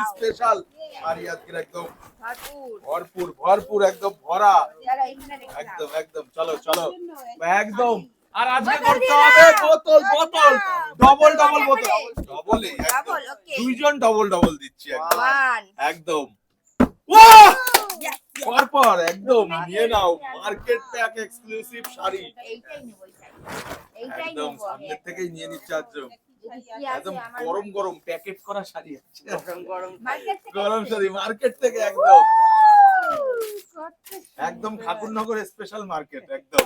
Special sari আজকে একদম ভরপুর ভরপুর একদম ভরা একদম একদম চলো চলো একদম আর আজকে করতে হবে বোতল বোতল ডবল ডবল বোতল ডবল দুইজন ডবল ডবল দিচ্ছি একদম একদম পরপর একদম নিয়ে নাও মার্কেট প্যাক এক্সক্লুসিভ শাড়ি একদম সামনে থেকেই নিয়ে নিচ্ছে একদম গরম গরম প্যাকেট করা শাড়ি আছে গরম শাড়ি মার্কেট থেকে একদম একদম ঠাকুরনগর স্পেশাল মার্কেট একদম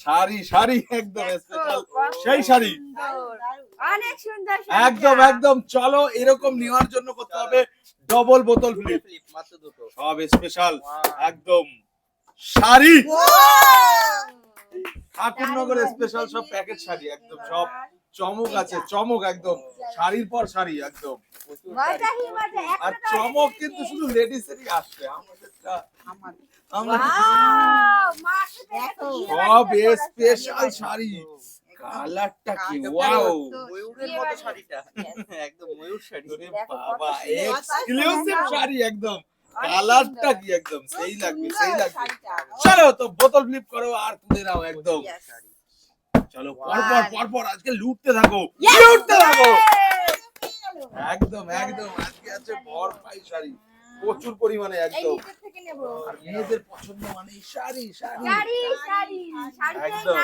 শাড়ি শাড়ি একদম স্পেশাল সেই শাড়ি অনেক সুন্দর একদম একদম চলো এরকম নেওয়ার জন্য করতে হবে ডবল বোতল ফ্লিপ মাত্র দুটো সব স্পেশাল একদম শাড়ি ঠাকুরনগর স্পেশাল সব প্যাকেট শাড়ি একদম সব চমক আছে চমক একদম শাড়ির পর শাড়ি একদম আর চমক কিন্তু শুধু লেডিসেরই আসছে আমাদেরটা আমরা সব স্পেশাল শাড়ি কালারটা কি ওয়াও ময়ূরের মতো শাড়িটা একদম ময়ূর শাড়ি বাবা এক্সক্লুসিভ শাড়ি একদম কালারটা কি একদম সেই লাগবে সেই লাগবে চলো তো বোতল ফ্লিপ করো আর তুলে নাও একদম চলো পরপর পরপর আজকে লুটতে থাকো লুটতে থাকো একদম একদম আজকে আছে ভরপাই শাড়ি প্রচুর পরিমাণে একদম আর মেয়েদের পছন্দ মানে শাড়ি শাড়ি একদম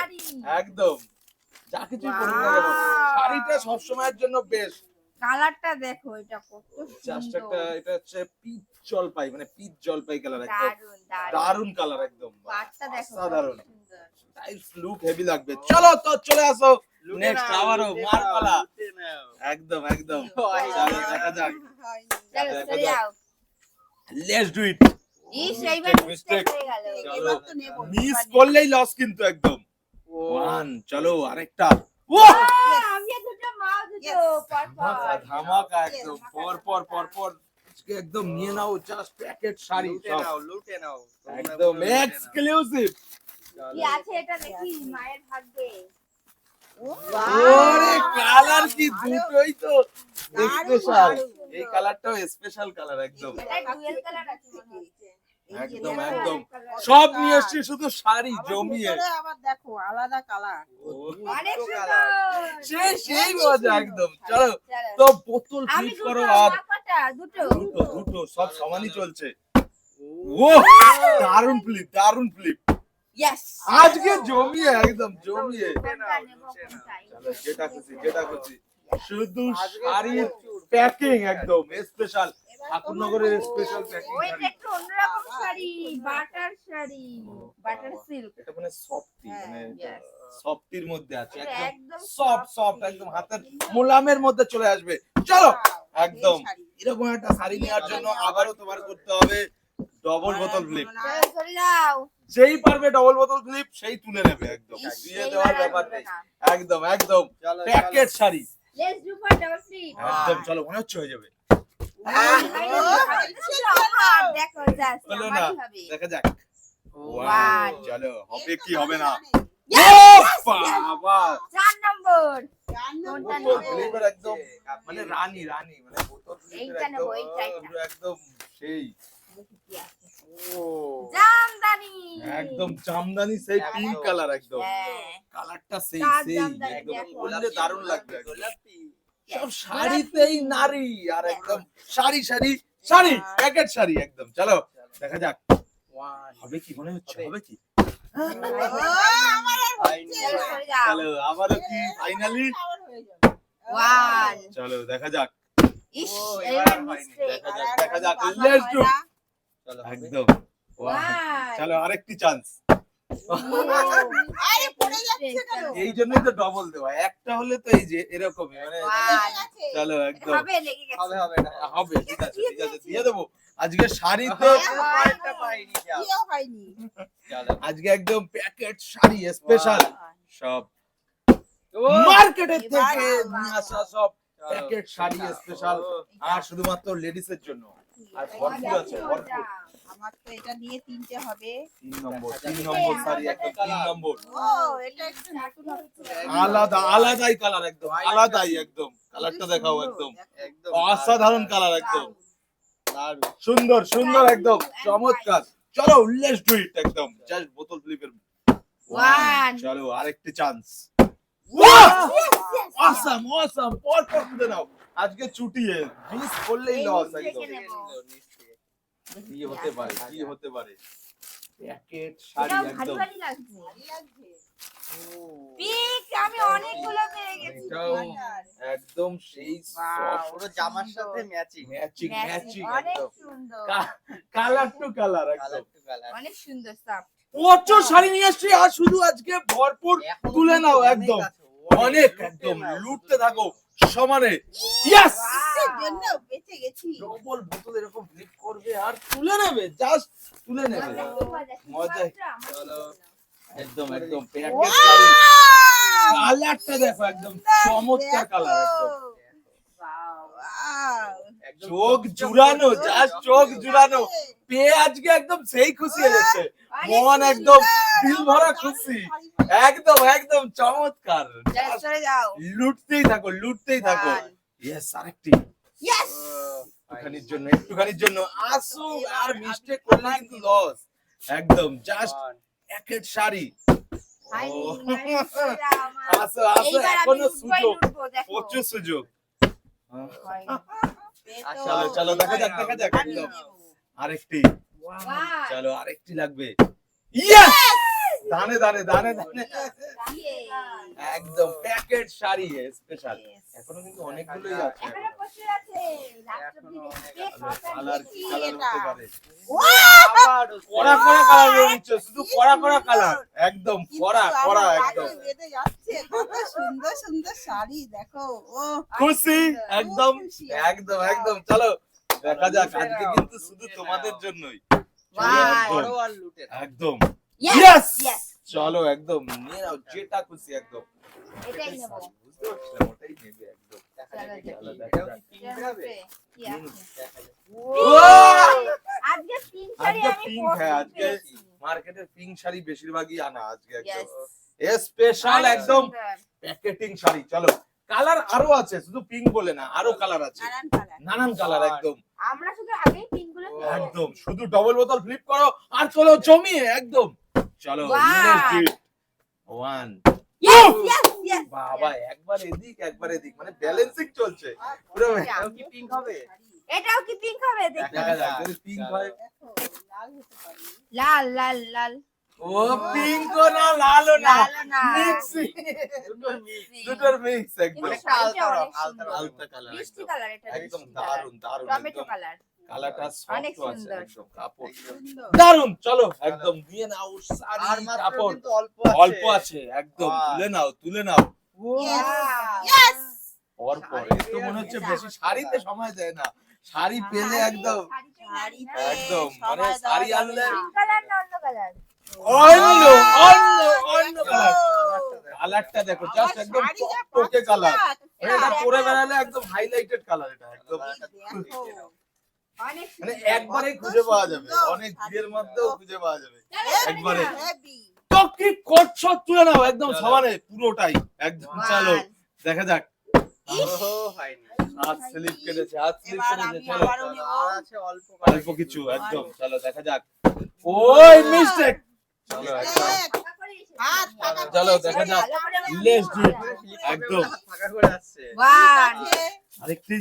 একদম যা কিছু করুন না কেন শাড়িটা সব সময়ের জন্য বেস্ট কালারটা দেখো এটা কত জাস্ট একটা সুন্দর এটা হচ্ছে পিচ জলপাই মানে পিচ জলপাই কালার একদম দারুন দারুন দারুন কালার একদম পাটটা দেখো সাধারণ সুন্দর টাইস লুক হেভি লাগবে চলো তো চলে আসো নেক্সট আবারও মারপালা একদম একদম চলো দেখা যাক চলো চলে যাও লেটস ডু ইট ইস এইবার মিস্টেক হয়ে গেল এবার তো নেব মিস করলেই লস কিন্তু একদম ওয়ান চলো আরেকটা ও আমি দুটো মাও দুটো ধামাকা ধামাকা একদম পর পর পর পর একদম নিয়ে নাও জাস্ট প্যাকেট শাড়ি লুটে নাও একদম এক্সক্লুসিভ কি আছে এটা দেখি মায়ের ভাগ্যে ওরে কালার কি দুটোই তো স্পেশাল এই কালারটাও স্পেশাল কালার একদম এটা ডুয়েল কালার আছে একদম একদম সব নিয়ে এসেছি শুধু শাড়ি জমিয়ে আবার দেখো আলাদা কালার অনেক সুন্দর সেই সেই মজা একদম চলো তো বোতল আমি ফ্লিপ করো দুটো আর মাপাটা দুটো দুটো দুটো সব সমানই চলছে ও দারুন ফ্লিপ দারুন ফ্লিপ ইয়েস আজকে জমিয়ে একদম জমিয়ে চলো যেটা খুশি শুধু শাড়ির প্যাকিং একদম স্পেশাল ঠাকুরনগরের স্পেশাল প্যাকিং ওই একটু অন্যরকম sari butter sari butter silk এটা মানে সফটি মানে yes. সফটির মধ্যে আছে এটা একদম একদম সফট সফট একদম হাতের মোলামের মধ্যে চলে আসবে চলো একদম এরকম একটা শাড়ি নেওয়ার জন্য আবারও তোমার করতে হবে ডবল বোতল ফ্লিপ চলো চলে যাও যেই পারবে ডবল বোতল ফ্লিপ সেই তুলে নেবে একদম দিয়ে দেওয়ার ব্যাপার নেই একদম একদম packet sari let's do for double slip একদম চলো মনে হচ্ছে হয়ে যাবে দেখো জাস্ট হলো আমার না হবে দেখা যাক One. চলো হবে কি হবে না Yes! বাবা 4 নম্বর বোতল ফ্লিপের একদম মানে রানী রানী মানে বোতল ফ্লিপের এইটা নেবো, এই চাইটা। একদম সেই ও জামদানি একদম জামদানি সেই পিঙ্ক কালার একদম হ্যাঁ কালারটা সেই তার সেই জামদানি একদম দেখো। বললে দারুণ লাগবে একদম। সব শাড়িতেই নারী আর একদম শাড়ি শাড়ি শাড়ি প্যাকেট শাড়ি একদম চলো দেখা যাক হবে কি মনে হচ্ছে হবে কি চলো চলে যাও চলো আবারও কি ফাইনালি ওয়ান চলো দেখা যাক ইস এবার মিস্টেক দেখা যাক লেটস ডু চলো একদম ওয়ান চলো আরেকটি চান্স আরে পড়ে যাচ্ছে কেন এই জন্যই তো ডবল দেওয়া একটা হলে তো এই যে এরকমই মানে চলো একদম হবে লেগে গেছে হবে হবে না হবে ঠিক আছে দিয়ে দেবো আজকে শাড়িতে পয়েন্টটা পাইনি যা কিও হয়নি চলো আজকে একদম প্যাকেট শাড়ি স্পেশাল সব মার্কেটের থেকে নিয়ে আসা সব প্যাকেট শাড়ি স্পেশাল আর শুধুমাত্র লেডিস এর জন্য আর ভরপুর আছে ভরপুর আমার তো এটা নিয়ে তিনটে হবে 3 নম্বর শাড়ি একদম 3 নম্বর ও এটা একটু নতুন হচ্ছে আলাদা আলাদাই কালার একদম আলাদাই একদম কালারটা দেখাও একদম একদম অসাধারণ কালার একদম সুন্দর সুন্দর একদম চমৎকার। চলো লেটস ডু ইট একদম জাস্ট বোতল ফ্লিপের One. চলো আরেকটি চান্স। অসাম অসাম পর পর তুলে নাও। আজকে ছুটিয়ে মিস করলেই লস একদম। কি হতে পারে কি হতে পারে? প্যাকেট শাড়ি এটাও ভারী একদম ভারী লাগছে। ভারী লাগছে। পিক আমি অনেকগুলো পেয়ে গেছি। এটাও একদম সেই পুরো জামার সাথে ম্যাচিং ম্যাচিং Matching, ম্যাচিং অনেক একদম সুন্দর। কালার টু কালার একদম। কালার টু কালার অনেক সুন্দর সফট। প্রচুর শাড়ি নিয়ে আসছি আর শুধু আজকে ভরপুর তুলে নাও একদম অনেক একদম লুটতে থাকো সমানে। ইয়েস কিসের জন্য বেঁচে গেছি। ডবল বোতল এরকম ফ্লিপ করবে আর তুলে নেবে জাস্ট তুলে নেবে মজা। চলো একদম একদম প্যাকেট শাড়ি কালারটা দেখো একদম চমৎকার কালার একদম Wow! চোখ জুড়ানো জাস্ট চোখ জুড়ানো পেয়ে আজকে একদম সেই খুশি হয়েছে মন একদম দিল ভরা খুশি একদম একদম চমৎকার Just চলে যাও। লুটতেই থাকো লুটতেই থাকো। ইয়েস আরেকটি Yes! একটুখানির জন্য আসো আর মিস্টেক করলে কিন্তু লস একদম জাস্ট প্যাকেট শাড়ি। Finally, চলে যাও আমার। আসো আসো এইবার আমি এখনো লুটবই সুযোগ লুটবো, দেখো। প্রচুর সুযোগ। হয়নি। চলো চলো দেখা যাক একদম আমি নেবো। আরেকটি One. চলো আরেকটি লাগবে। ইয়েস দানে দানে দানে দানে Yeah. একদম প্যাকেট শাড়ি স্পেশাল। এখনো কিন্তু অনেকগুলোই আছে এখনো প্রচুর আছে। Last অব্দি দেখবে, কটা কালার নিয়েছি। কালার হতে পারে আবার কড়া কড়া কালার বেরোচ্ছে শুধু কড়া কড়া কালার একদম কিন্তু কড়া কড়া আমার একদম গায়ে বেঁধে যাচ্ছে। কত সুন্দর সুন্দর শাড়ি দেখো। ও খুশি একদম খুশি একদম একদম চলো দেখা যাক আজকে কিন্তু শুধু তোমাদের জন্যই One. বড় আর লুটের একদম Yes! Yes Yes! চলো একদম নিয়ে নাও যেটা খুশি একদম এটাই নেবো। বুঝতে পারছিলাম ওটাই নেবে একদম দেখা যাক চলো, দেখি। দেখা এটাও যাক। কি pink হবে? কি আছে? দেখা যাক। আজকে পিঙ্ক শাড়ি আজকে আমি পিঙ্ক হ্যাঁ পরতে আজকে পেরেছি। মার্কেটের পিঙ্ক শাড়ি বেশিরভাগই আনা আজকে একদম Yes. স্পেশাল অনেক একদম সুন্দর। প্যাকেটিং শাড়ি। চলো কালার আরো আছে শুধু পিঙ্ক বলে না আরো কালার আছে নানান কালার। নানান কালার একদম আমরা শুধু আগেই পিঙ্ক গুলো পেয়ে একদম শুধু ডবল বোতল ফ্লিপ করো আর চলো জমিয়ে একম চলো One. One Yes, yes, yes. বাবা একবার এদিক মানে ব্যালেন্সিং চলছে পুরো এটাও কি pink হবে? এটাও কি পিঙ্ক হবে দেখি। দেখা যাক যদি পিঙ্ক হয় দেখো লাল হতে পারে। লাল লাল লাল ও পিঙ্ক না লালও না লালও না। মিক্স দুটোর mix। দুটোর মিক্স একদম কিন্তু একটা শাড়িটা আলতা অনেক রং, আলতা সুন্দর। রং। আলতা কালার মিষ্টি কালার এটা একদম মিষ্টি কালার। দারুন দারুন টমেটো একদম কালার। কালারটা অনেক সফট আছে সুন্দর। একদম কাপড় সুন্দর। দারুন চলো একদম দিয়ে নাও শাড়ি আর মাত্র কাপড় কিন্তু অল্প অল্প আছে একদম বাহ। তুলে নাও Yes! Wow. Yes! পর পর এই তো মনে হচ্ছে বেশি শাড়িতে সময় দেয় না শাড়ি পেলে একদম শাড়িতে একদম মানে সবাই দেওয়া শাড়ি যাবে আনলে না। পিঙ্ক কালার না অন্য কালার? অন্য অন্য কালার কালারটা দেখো আমার জাস্ট একদম শাড়ি যা টকটকে পাচ্ছি কালার না, এটা দেখো। পরে বেড়ালে একদম হাইলাইটেড কালার এটা একদম দেখো। অনেক মানে সুন্দর। একবারে কত খুঁজে পাওয়া যাবে সুন্দর অনেক ভিড়ের শাড়ি। মধ্যেও খুঁজে পাওয়া যাবে একবারে Heavy. তো কি করছো তুলে নাও একদম চলো। সমানে পুরোটাই একদম One. চলো দেখা যাক ওহো, হয়নি। হাত স্লিপ কেটেছে হাত স্লিপ এবার কেটেছে আমি চলো আবারও চলো, নেব। আর আছে অল্প অল্প কিছু একদম চলো দেখা যাক ওই মিস্টেক চলো একদম এক, হাত ফাঁকা করে চলো, দেখা যাক। ভালো করে ভালো Let's do it. করে। একদম। ফাঁকা করে আসছে। One. আছে। আরেকটি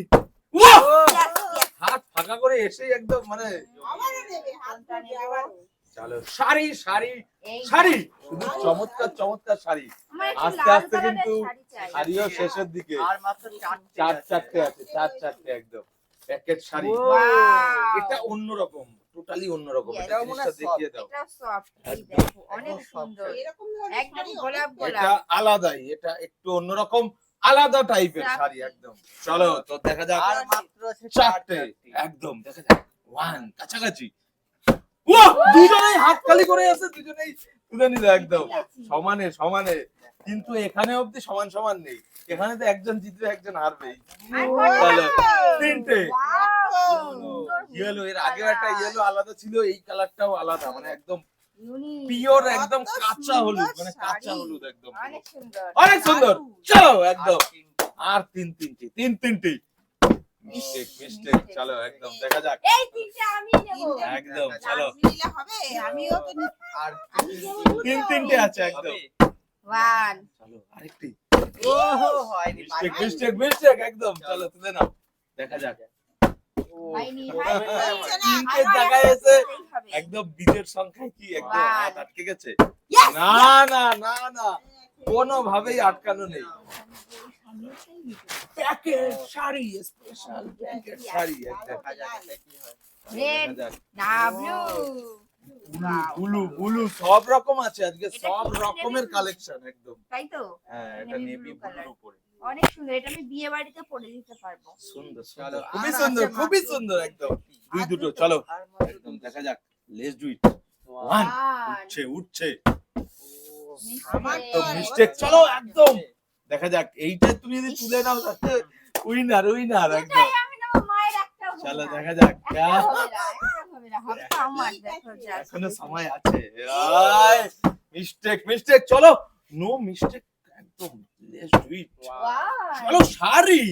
Yes, yes. হাত ফাঁকা করে এসেই একদম মানে আবারও নেবে, হাত ফুটে আবারও। চলো শাড়ি শাড়ি এই শাড়ি শুধু চমৎকার চমৎকার শাড়ি আমার একটু আস্তে লাল আস্তে কালারের কিন্তু শাড়ি চাই। শাড়িও শেষের দিকে আর মাত্র চারটে আছে চারটে একদম প্যাকেট শাড়ি Wow. এটা অন্যরকম টোটালি অন্যরকম Yes. এটা জিনিসটা দেখিয়ে দাও এটাও soft, এই একদম। দেখো, অনেক সুন্দর। এরকম ধরনের একদম শাড়ি গোলাপ অনেক এটা আলাদাই এটা একটু অন্যরকম আলাদা টাইপের Exactly. শাড়ি একদম চলো তো দেখা যাক আর মাত্র আছে চারটে একদম দেখা যাক ওয়ান কাছাকাছি ওয়াহ দুজনেই হাত খালি করে আছে দুজনেই তুলে নিল একদম সমানে সমানে কিন্তু এখানে অবধি সমান সমান নেই এখানে তো একজন জিতবে একজন হারবেই আর কটা চলো আছে? তিনটে Wow, সুন্দর ইয়েলো এর আগে colour। একটা ইয়েলো আলাদা ছিল এই কালারটাও আলাদা মানে একদম Unique। পিওর কত একদম কাঁচা সুন্দর হলুদ মানে কাঁচা শাড়ি। হলুদ একদম অনেক সুন্দর। অনেক সুন্দর চলো একদম আর তিনটে। আর তিনটি মিস্টেক চলো একদম দেখা যাক এই তিনটে আমি নেব। একদম চলো নিলে হবে আমিও তো আর তিনটে আছে একদম ওয়ান চলো আরেকটি ওহো হয়নি মিস্টেক একদম চলো তুলে নাও দেখা যাক হয়নি, হচ্ছে না। তিনটে জায়গায় এসে একদম বীজের সংখ্যায় কি একদম One. হাত আটকে গেছে Yes! না না না না কোনোভাবেই আটকানো নেই packet sari special packet sari একদম দেখা যাক এটা কি হয়। রেড দেখা যাক। না ব্লু। ব্লু সব রকম আছে আজকে এটা সব কি রকমের navy blue? কালেকশন একদম তাই তো হ্যাঁ এটা Navy নেভি blue color। ব্লুর উপরে অনেক সুন্দর, এটা আমি বিয়ে বাড়িতে পরে দিতে পারবো। সুন্দর চলো, খুবই আর সুন্দর আছে খুবই মাত্র সুন্দর একদম দুই আর দুটো দুটো। চলো আর মাত্র একদম দুটো। দেখা যাক let's do it one one উঠছে উঠছে আমার তো তো মিস্টেক চলো একদম দেখা যাক এইটা তুমি যদি তুলে নাও তাহলে উইনার একদম আমি নেব, মায়ের একটাও হবে চলো না। দেখা যাক একটা হবে না, একটা হবে না, হবে তো আমার, দেখো just। এখনো সময় আছে মিস্টেক চলো নো মিস্টেক একদম লেটস ডু ইট ওয়ান চলো শাড়ি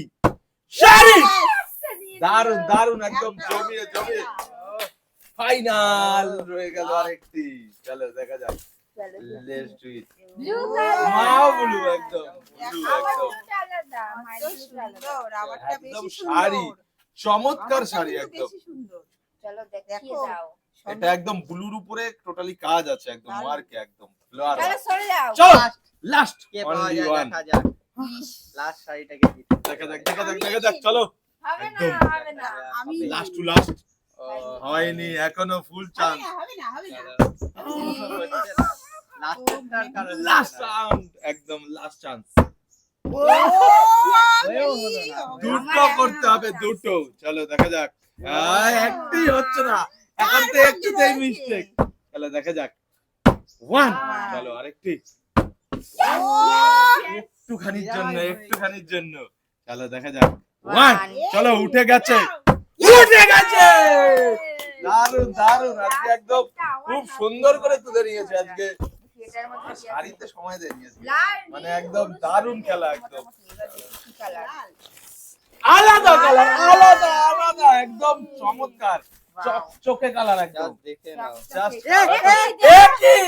শাড়ি একটা দিয়ে দারুন দিল। দারুন একদম একটা জমিয়ে হবে জমিয়ে না। ফাইনাল রয়ে গেল আরেকটি চলো দেখা যাক চলো, let's do it blue Wow. color। মা ব্লু একদম ব্লু আমার একদম blueটা আলাদা, মায়ের তো blueটা আলাদা। সুন্দর আমারটা একদম বেশি শাড়ি সুন্দর চমৎকার আমারটা শাড়ি কিন্তু একদম বেশি সুন্দর চলো দেখিয়ে দেখো। দাও। এটা একদম ব্লুর উপরে টোটালি কাজ আছে একদম দারুণ। মার্কে একদম ফ্লোয়ার চলো সরে যাও। চলো লাস্ট কে পাওয়া অনলি যায় ওয়ান দেখা যাক লাস্ট শাড়িটাকে দিতে দেখা যাক চলো হবে না, একদম। হবে না। আমি লাস্ট টু লাস্ট ও, হয়নি এখনো ফুল হবে চান্স না হবে না হবে না লাস্টেরটার কারণে লাস্ট চান্স একদম লাস্ট চান্স হয়েও হলো না। দুটো করতে হবে দুটো চলো দেখা যাক একটি হচ্ছে না এখন তো কার একটুতেই ভাগ্যে মিস্টেক চলো দেখা যাক ওয়ান One. চলো আরেকটি একটুখানির জন্য চলো দেখা যাক ওয়ান চলো উঠে গেছে দারুন দারুন আজকে একদম খুব সুন্দর করে তুলে নিয়েছে আজকে এটার মধ্যে কি আছে? শাড়িতে সময় দিয়ে নিয়েছে লাল, মানে নীল, একদম হলুদ, দারুণ সবুজ, খেলা একদম। মোটামুটি। এবার দেখি কি কালার। আলাদা কালার আলাদা একদম চমৎকার চকচকে কালার একদম Just দেখে নাও Just চকচকে। একই। একই।